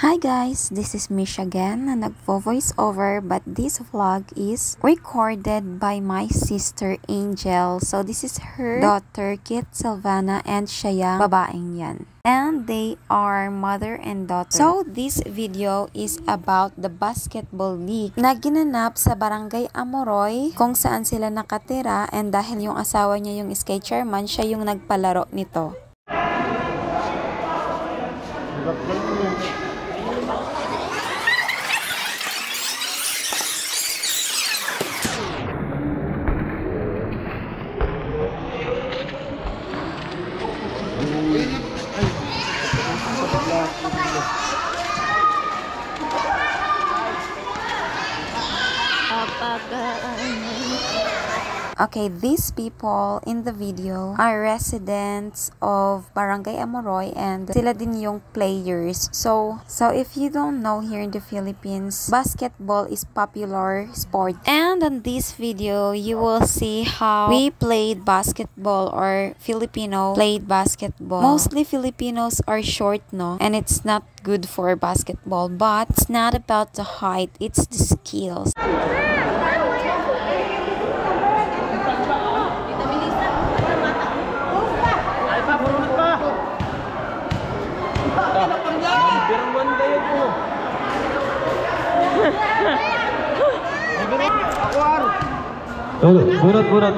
Hi guys, this is Mish again na nagvo-voice over, but this vlog is recorded by my sister Angel. So this is her daughter Kit Silvana and siya yung babaeng yan. And they are mother and daughter. So this video is about the basketball league na ginanap sa Barangay Amoroy kung saan sila nakatira, and dahil yung asawa niya yung SK chairman, siya yung nagpalaro nito. Okay, these people in the video are residents of Barangay Amoroy, and sila din yung players. So if you don't know, here in the Philippines, basketball is popular sport. And on this video, you will see how we played basketball, or Filipino played basketball. Mostly Filipinos are short, no? And it's not good for basketball, but it's not about the height, it's the skills. Bunot.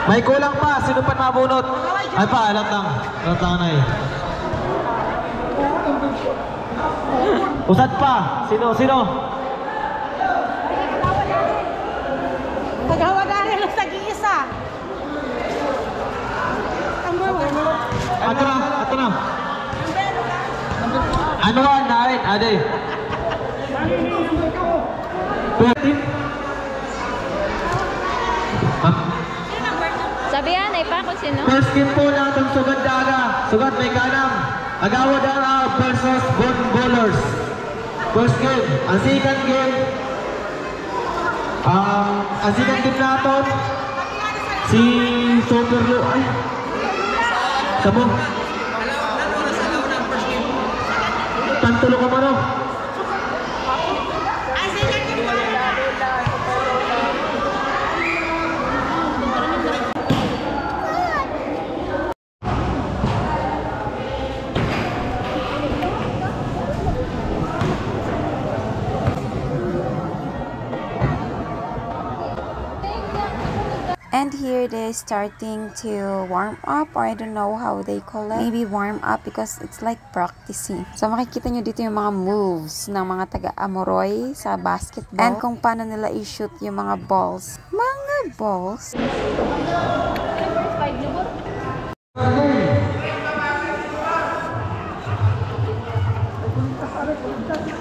May kulang pa. Sino pa mabunot? Ay pa, alat lang na eh. Usad pa. Sino? Paghawa na rin sa giisa. Ato na. Ano ba? Nain, ade. Sabihan ay pa kung sino. First game po lang itong Sugad Daga. Sugad may kanang Agawa Daga versus Golden Bowlers. First game. Ang second game natin si Super Lu. Ay, sabo tantulo ka mano. And here they're starting to warm up, or I don't know how they call it. Maybe warm up because it's like practicing. So makikita nyo dito yung mga moves ng mga taga-Amoroy sa basketball. And kung paano nila i-shoot yung mga balls. Mga balls.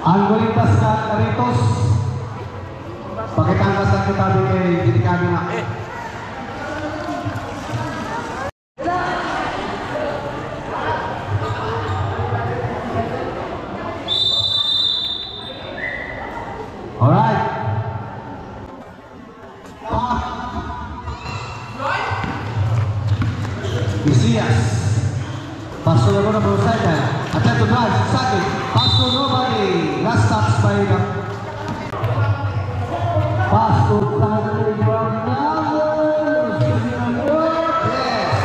Ang Gulitas na Caritos. Pakitangkas ang kitabi kay Gitikami na. Alright. Isias. Paso na muna po sa ito. Attempt to drive. Second. Pass to nobody. Last touch by the pass to Tangley from Nagos. Yes.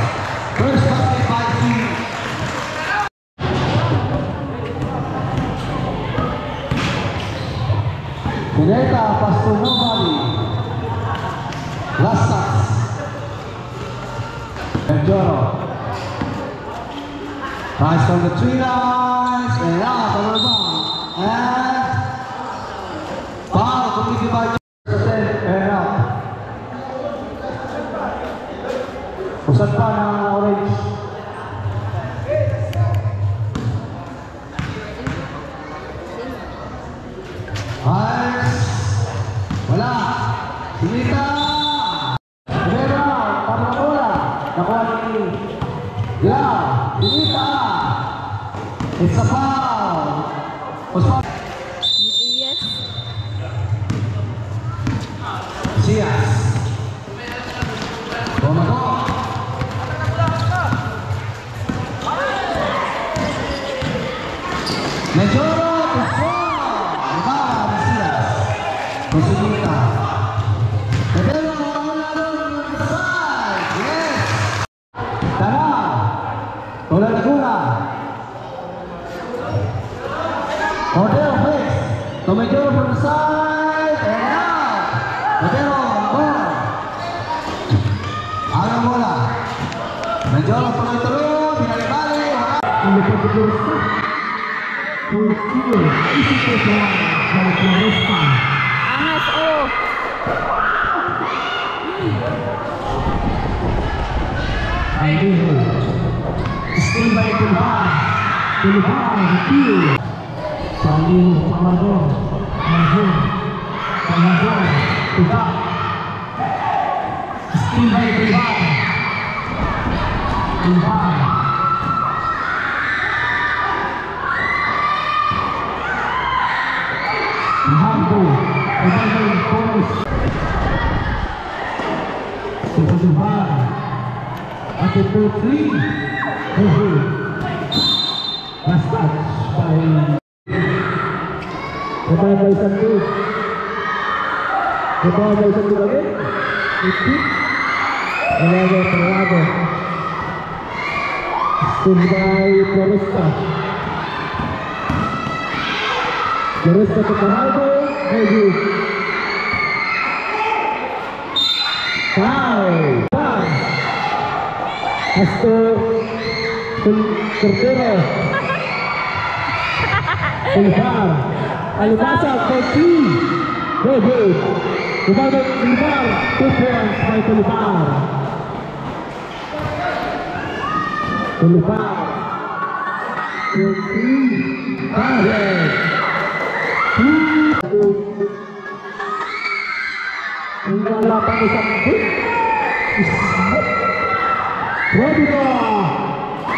First basket by team. Pineta, pass to nobody. Last touch. Benjoro. Nice from the 3 lines. And out on the ball. And foul completed by and out. Pusat pa ng orange. Nice. Wala. Sinita. Rivera. Tama na bola. Nakuha ni Sinita. It's a foul. Sias. Bumago. Medjoro, Pascual. Ibarra, Mesias. Posibilita. Medjoro, wala doon yung side. Yes. Tara. Tola Laguna. Hotel Fix. To Medjoro from the side. And out. Medjoro, goal. Ayaw bola. Medjoro tuloy-tuloy. Binalik-balik. Ang pagkakita Pursuit, isi ko sa Floresta. Angas, oh. Aliho. Still by Tulhan. Tulhan, Hitil. Aliho, Pamador. Mahon. Pamador. Tuga. Still by Tulhan. Tulhan. Hambo, Emmanuel Torres, Sebastian, at the 3, last touch by Sandu, again, another Parado, still by Floresta. Floresta to Parado, very foul. Hasta Cordero. Tulfar. Alibasa for 3. Very good. Rebounded Tulfar. 2 points by Tulfar. Tulfar. 3. Foul. Hingga 8 Rodrigo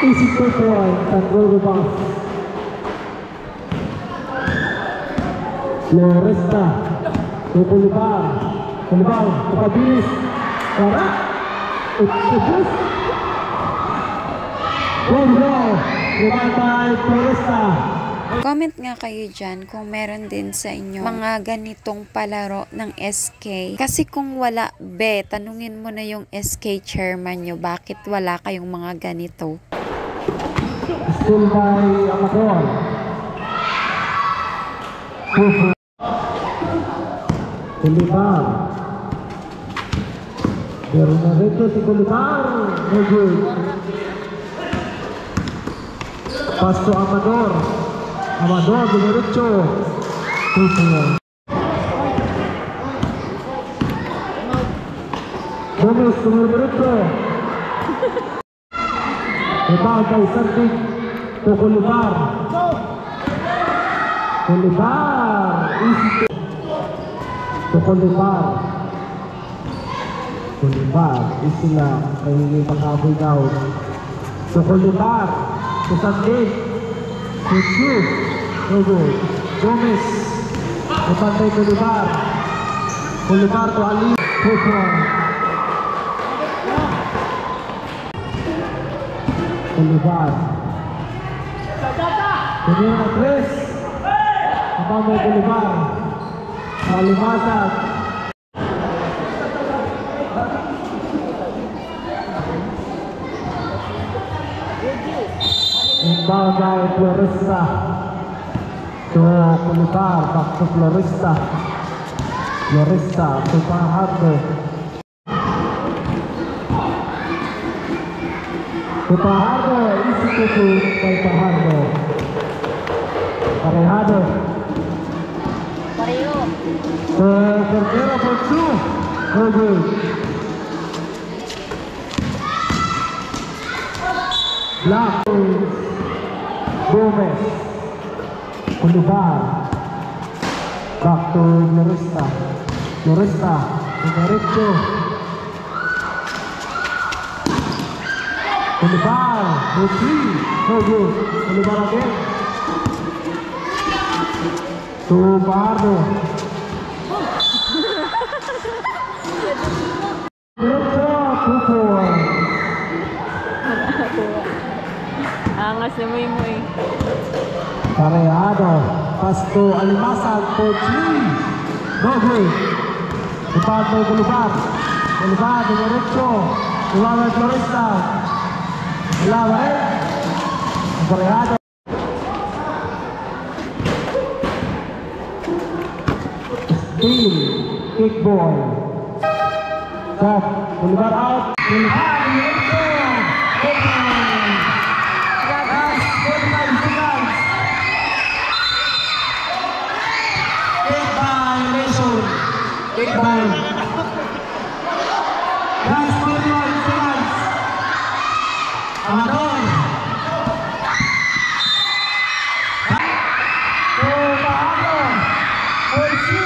isi 2 point dan gol rebound Floresta Tulfar kepabilis Sarah Utsus Rodrigo rebound by Floresta. Comment nga kayo dyan kung meron din sa inyo mga ganitong palaro ng SK. Kasi kung wala, tanungin mo na yung SK chairman nyo, bakit wala kayong mga ganito? Still by Amador. Tulfar. Pero narito si Tulfar. Paso Amador. Amador de derecho. Gomez nomor derecho. Rebound by Santik to Tulfar. Easy to Tulfar. Easy lang. Kaya makaboy daw. To Tulfar. To Santik. Good. Gomez. Napantay Tulfar. Tulfar to Ali. Tulfar. Ini na 3. Napantay Tulfar. Alimasag. Inbound by Floresta to Tulfar, back to Floresta to Fajardo easy to shoot by Fajardo. Parehado to Cordero for 2. Very good. Black Gomez, Tulfar, back to Floresta, to derecho, Tulfar, to 3, no good, Tulfar again, to Fajardo, derecho, 2 points. Angas ni Muy Muy. Parehado. Pasto Alimasag for 3. No good. Rebound by Bolivar. Bolivar, diretso. Iwanan Floresta. Wala ba rin? Parehado. Steal. Kick ball. Shot. Bolivar out. Bolivar, diretso. Open. Last 45 seconds. Kick by Mason. Kick by. Last 41 seconds. Amador. Paano? Orsi.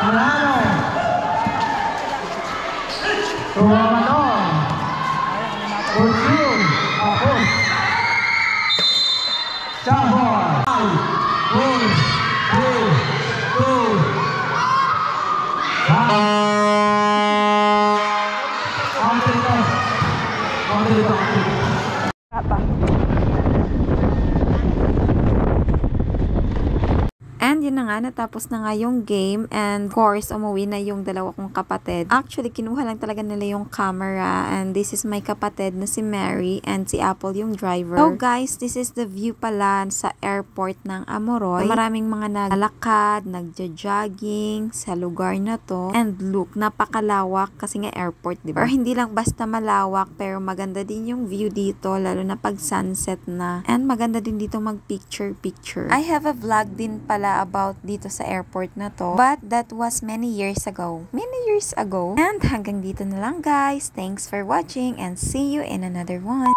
Marano. Amador. Orsi. Apos. Chabon. 5, 4, 3, 2, 1. And yun na nga, natapos na nga yung game and of course, umuwi na yung dalawa kong kapatid. Actually, kinuha lang talaga nila yung camera and this is my kapatid na si Mary and si Apple yung driver. So guys, this is the view pala sa airport ng Amoroy. Maraming mga naglalakad, nagja-jogging sa lugar na to. And look, napakalawak kasi nga airport, diba? Pero hindi lang basta malawak pero maganda din yung view dito lalo na pag sunset na. And maganda din dito mag picture. I have a vlog din pala about dito sa airport na to. But that was many years ago. And hanggang dito na lang guys. Thanks for watching and see you in another one.